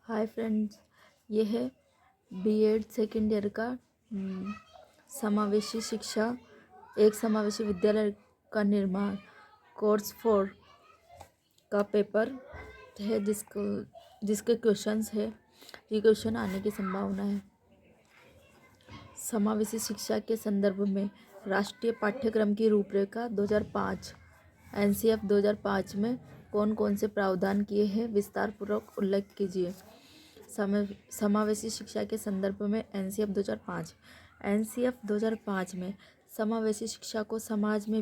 Hi friends, ये है BEd second year का समावेशी शिक्षा एक समावेशी विद्यालय का निर्माण कोर्स 4 का पेपर है जिसके क्वेश्चंस है। ये क्वेश्चन आने की संभावना है। समावेशी शिक्षा के संदर्भ में राष्ट्रीय पाठ्यक्रम की रूपरेखा 2005 एनसीएफ 2005 में कौन कौन से प्रावधान किए हैं, विस्तार पूर्वक उल्लेख कीजिए। समावेशी शिक्षा के संदर्भ में एनसीएफ 2005 में समावेशी शिक्षा को समाज में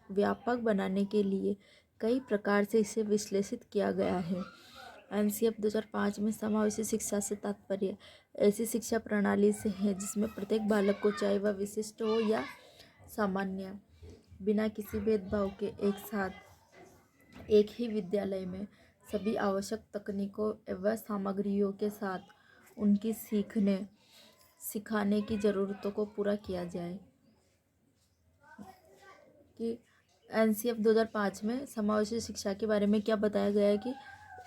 व्यापक बनाने के लिए कई प्रकार से इसे विश्लेषित किया गया है। एनसीएफ 2005 में समावेशी शिक्षा से तात्पर्य ऐसी शिक्षा प्रणाली से है जिसमें प्रत्येक बालक को, चाहे वह विशिष्ट हो या सामान्य, बिना किसी भेदभाव के एक साथ एक ही विद्यालय में सभी आवश्यक तकनीकों एवं सामग्रियों के साथ उनकी सिखाने की ज़रूरतों को पूरा किया जाए। कि एनसीएफ 2005 में समावेशी शिक्षा के बारे में क्या बताया गया है कि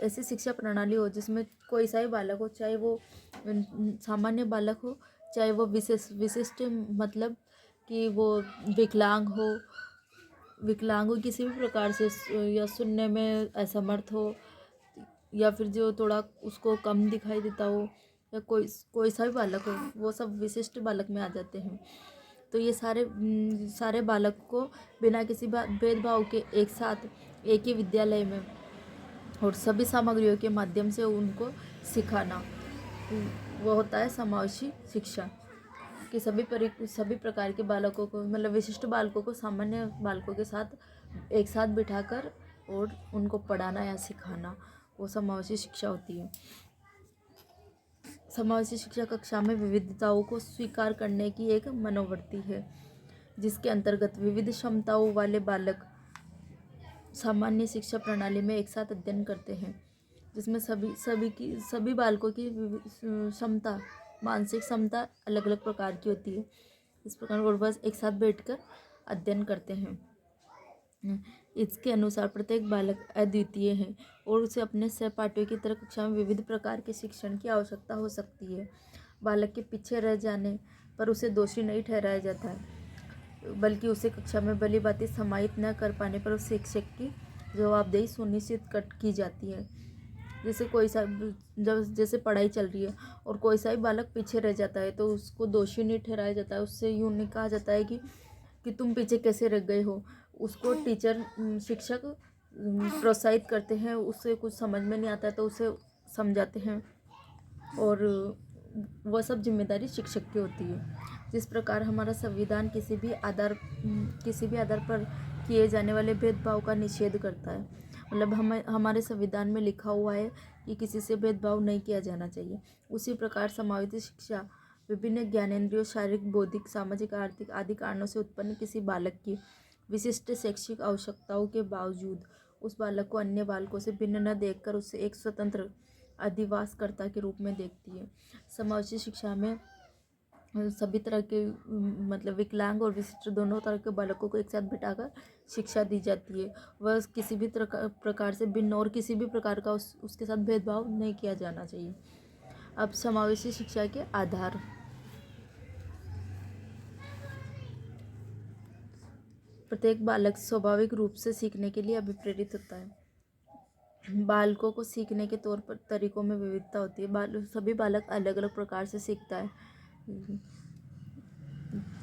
ऐसी शिक्षा प्रणाली हो जिसमें कोई सा भी बालक हो, चाहे वो सामान्य बालक हो, चाहे वो विशिष्ट मतलब कि वो विकलांग हो किसी भी प्रकार से, या सुनने में असमर्थ हो, या फिर जो थोड़ा उसको कम दिखाई देता हो, या कोई सा भी बालक हो, वो सब विशिष्ट बालक में आ जाते हैं। तो ये सारे बालक को बिना किसी भेदभाव के एक साथ एक ही विद्यालय में और सभी सामग्रियों के माध्यम से उनको सिखाना, वो होता है समावेशी शिक्षा। कि सभी प्रकार के बालकों को, मतलब विशिष्ट बालकों को सामान्य बालकों के साथ एक साथ बिठाकर और उनको पढ़ाना या सिखाना, वो समावेशी शिक्षा होती है। समावेशी शिक्षा कक्षा में विविधताओं को स्वीकार करने की एक मनोवृत्ति है जिसके अंतर्गत विविध क्षमताओं वाले बालक सामान्य शिक्षा प्रणाली में एक साथ अध्ययन करते हैं, जिसमें सभी बालकों की क्षमता, मानसिक क्षमता अलग अलग प्रकार की होती है। इस प्रकार वो बस एक साथ बैठकर अध्ययन करते हैं। इसके अनुसार प्रत्येक बालक अद्वितीय है और उसे अपने सहपाठियों की तरह कक्षा में विविध प्रकार के शिक्षण की आवश्यकता हो सकती है। बालक के पीछे रह जाने पर उसे दोषी नहीं ठहराया जाता है, बल्कि उसे कक्षा में भली भांति समाहित न कर पाने पर उस शिक्षक की जवाबदेही सुनिश्चित की जाती है। जैसे पढ़ाई चल रही है और कोई सा भी बालक पीछे रह जाता है तो उसको दोषी नहीं ठहराया जाता है। उससे यूँ नहीं कहा जाता है कि तुम पीछे कैसे रह गए हो। उसको शिक्षक प्रोत्साहित करते हैं। उससे कुछ समझ में नहीं आता है तो उसे समझाते हैं और वह सब जिम्मेदारी शिक्षक की होती है। जिस प्रकार हमारा संविधान किसी भी आधार पर किए जाने वाले भेदभाव का निषेध करता है, मतलब हमारे संविधान में लिखा हुआ है कि किसी से भेदभाव नहीं किया जाना चाहिए, उसी प्रकार समावेशी शिक्षा विभिन्न ज्ञानेंद्रियों, शारीरिक, बौद्धिक, सामाजिक, आर्थिक आदि कारणों से उत्पन्न किसी बालक की विशिष्ट शैक्षिक आवश्यकताओं के बावजूद उस बालक को अन्य बालकों से भिन्न न देखकर उसे एक स्वतंत्र अधिवासकर्ता के रूप में देखती है। समावेशी शिक्षा में सभी तरह के मतलब विकलांग और विशिष्ट दोनों तरह के बालकों को एक साथ बिठाकर शिक्षा दी जाती है। वह किसी भी प्रकार से भिन्न और किसी भी प्रकार का उसके साथ भेदभाव नहीं किया जाना चाहिए। अब समावेशी शिक्षा के आधार। प्रत्येक बालक स्वाभाविक रूप से सीखने के लिए अभिप्रेरित होता है। बालकों को सीखने के तौर पर तरीकों में विविधता होती है। सभी बालक अलग अलग प्रकार से सीखता है।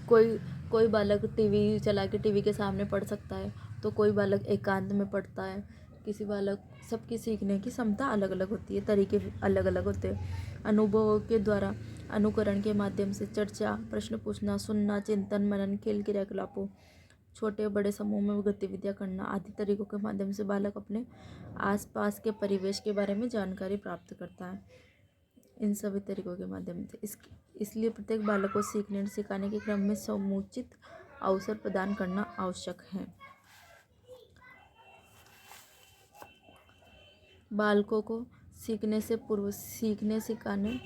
कोई बालक टीवी चला के टीवी के सामने पढ़ सकता है, तो कोई बालक एकांत में पढ़ता है। सबकी सीखने की क्षमता अलग अलग होती है, तरीके अलग अलग होते हैं। अनुभवों के द्वारा, अनुकरण के माध्यम से, चर्चा, प्रश्न पूछना, सुनना, चिंतन, मनन, खेल, क्रियाकलापों, छोटे बड़े समूह में गतिविधियाँ करना आदि तरीकों के माध्यम से बालक अपने आसपास के परिवेश के बारे में जानकारी प्राप्त करता है। इन सभी तरीकों के माध्यम से इसलिए प्रत्येक बालक को सीखने और सिखाने के क्रम में समुचित अवसर प्रदान करना आवश्यक है। बालकों को सीखने से पूर्व सिखाने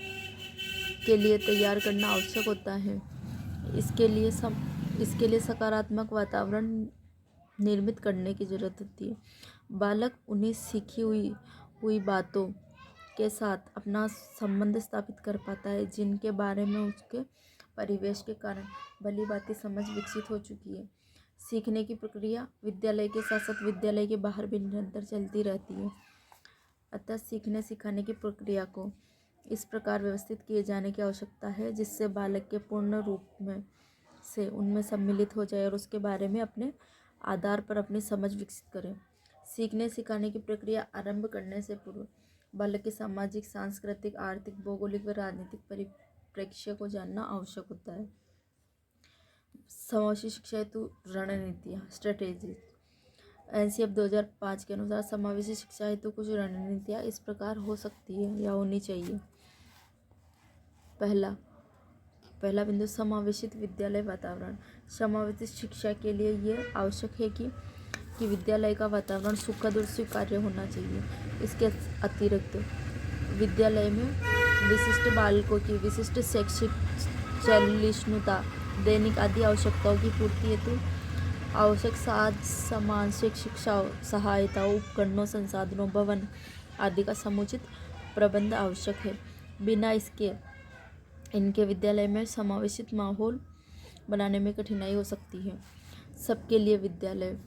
के लिए तैयार करना आवश्यक होता है। इसके लिए सकारात्मक वातावरण निर्मित करने की जरूरत होती है। बालक उन्हें सीखी हुई बातों के साथ अपना संबंध स्थापित कर पाता है, जिनके बारे में उसके परिवेश के कारण भली भांति समझ विकसित हो चुकी है। सीखने की प्रक्रिया विद्यालय के साथ साथ विद्यालय के बाहर भी निरंतर चलती रहती है। अतः सीखने सिखाने की प्रक्रिया को इस प्रकार व्यवस्थित किए जाने की आवश्यकता है जिससे बालक के पूर्ण रूप में से उनमें सम्मिलित हो जाए और उसके बारे में अपने आधार पर अपनी समझ विकसित करें। सीखने सिखाने की प्रक्रिया आरंभ करने से पूर्व बालक के सामाजिक, सांस्कृतिक, आर्थिक, भौगोलिक व राजनीतिक परिप्रेक्ष्य को जानना आवश्यक होता है। समावेशी शिक्षा हेतु रणनीतियाँ, स्ट्रेटेजी। एनसीएफ 2005 के अनुसार समावेशी शिक्षा हेतु कुछ रणनीतियाँ इस प्रकार हो सकती है या होनी चाहिए। पहला बिंदु, समावेशित विद्यालय वातावरण। समावेशित शिक्षा के लिए ये आवश्यक है कि विद्यालय का वातावरण सुखद और स्वीकार्य होना चाहिए। इसके अतिरिक्त विद्यालय में विशिष्ट बालकों की विशिष्ट शैक्षिक सहिष्णुता, दैनिक आदि आवश्यकताओं की पूर्ति हेतु आवश्यक साज सामान, शैक्षिक सहायता, उपकरणों, संसाधनों, भवन आदि का समुचित प्रबंध आवश्यक है। बिना इसके इनके विद्यालय में समावेशित माहौल बनाने में कठिनाई हो सकती है। सबके लिए विद्यालय।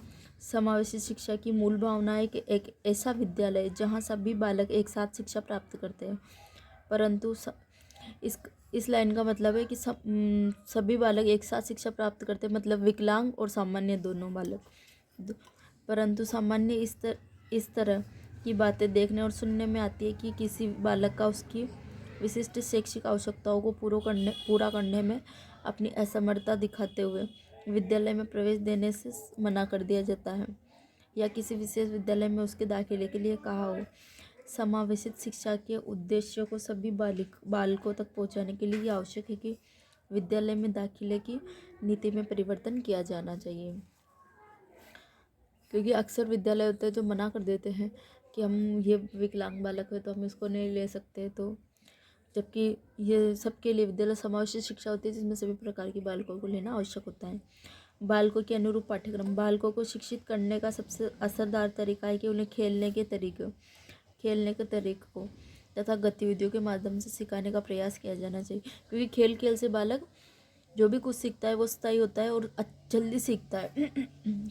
समावेशी शिक्षा की मूल भावना है कि एक ऐसा विद्यालय जहां सभी बालक एक साथ शिक्षा प्राप्त करते हैं, परंतु इस लाइन का मतलब है कि सभी बालक एक साथ शिक्षा प्राप्त करते हैं, मतलब विकलांग और सामान्य दोनों बालक। परंतु सामान्य इस तरह की बातें देखने और सुनने में आती है कि किसी बालक का उसकी विशिष्ट शैक्षिक आवश्यकताओं को पूरा करने में अपनी असमर्थता दिखाते हुए विद्यालय में प्रवेश देने से मना कर दिया जाता है या किसी विशेष विद्यालय में उसके दाखिले के लिए कहा हो। समावेशित शिक्षा के उद्देश्यों को सभी बालकों तक पहुंचाने के लिए आवश्यक है कि विद्यालय में दाखिले की नीति में परिवर्तन किया जाना चाहिए, क्योंकि अक्सर विद्यालय होते हैं जो मना कर देते हैं कि हम ये विकलांग बालक है तो हम इसको नहीं ले सकते, तो जबकि ये सबके लिए विद्यालय समावेशी शिक्षा होती है जिसमें सभी प्रकार के बालकों को लेना आवश्यक होता है। बालकों के अनुरूप पाठ्यक्रम। बालकों को शिक्षित करने का सबसे असरदार तरीका है कि उन्हें खेलने के तरीकों तथा गतिविधियों के माध्यम से सिखाने का प्रयास किया जाना चाहिए, क्योंकि खेल खेल से बालक जो भी कुछ सीखता है वो स्थायी होता है और जल्दी सीखता है।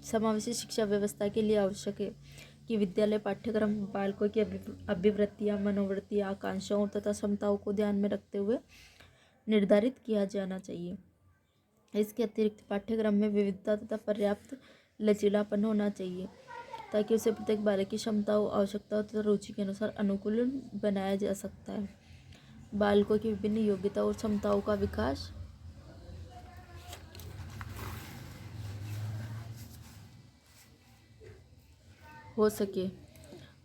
समावेशी शिक्षा व्यवस्था के लिए आवश्यक है कि विद्यालय पाठ्यक्रम बालकों की अभिवृत्तियाँ, मनोवृत्तियाँ, आकांक्षाओं तथा क्षमताओं को ध्यान में रखते हुए निर्धारित किया जाना चाहिए। इसके अतिरिक्त पाठ्यक्रम में विविधता तथा पर्याप्त लचीलापन होना चाहिए ताकि उसे प्रत्येक बालक की क्षमताओं, आवश्यकताओं तथा रुचि के अनुसार अनुकूलन बनाया जा सकता है। बालकों की विभिन्न योग्यताओं और क्षमताओं का विकास हो सके,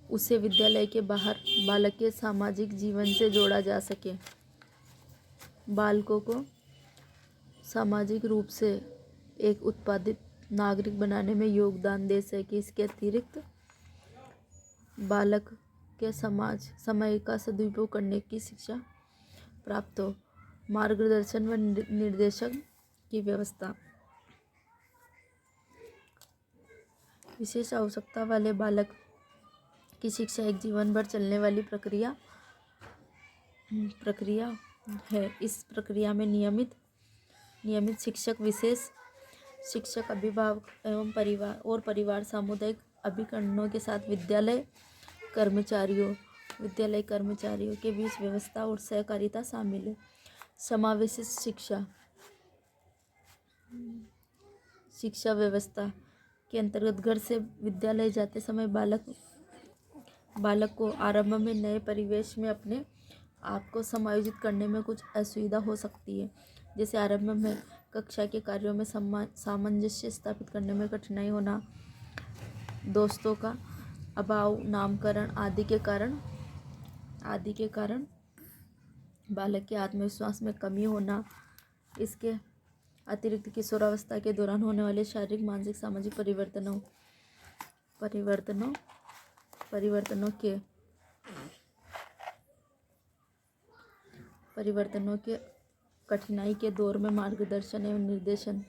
उसे विद्यालय के बाहर बालक के सामाजिक जीवन से जोड़ा जा सके, बालकों को सामाजिक रूप से एक उत्पादित नागरिक बनाने में योगदान दे सके। इसके अतिरिक्त बालक के समय का सदुपयोग करने की शिक्षा प्राप्त हो। मार्गदर्शन व निर्देशन की व्यवस्था। विशेष आवश्यकता वाले बालक की शिक्षा एक जीवन भर चलने वाली प्रक्रिया है। इस प्रक्रिया में नियमित शिक्षक, विशेष शिक्षक, अभिभावक एवं परिवार सामुदायिक अभिकरणों के साथ विद्यालय कर्मचारियों के बीच व्यवस्था और सहकारिता शामिल है। समावेशित शिक्षा व्यवस्था के अंतर्गत घर से विद्यालय जाते समय बालक को आरंभ में नए परिवेश में अपने आप को समायोजित करने में कुछ असुविधा हो सकती है, जैसे आरंभ में कक्षा के कार्यों में सामंजस्य स्थापित करने में कठिनाई होना, दोस्तों का अभाव, नामकरण आदि के कारण बालक के आत्मविश्वास में कमी होना। इसके अतिरिक्त किशोरावस्था के दौरान होने वाले शारीरिक, मानसिक, सामाजिक परिवर्तनों के कठिनाई के दौर में मार्गदर्शन एवं निर्देशन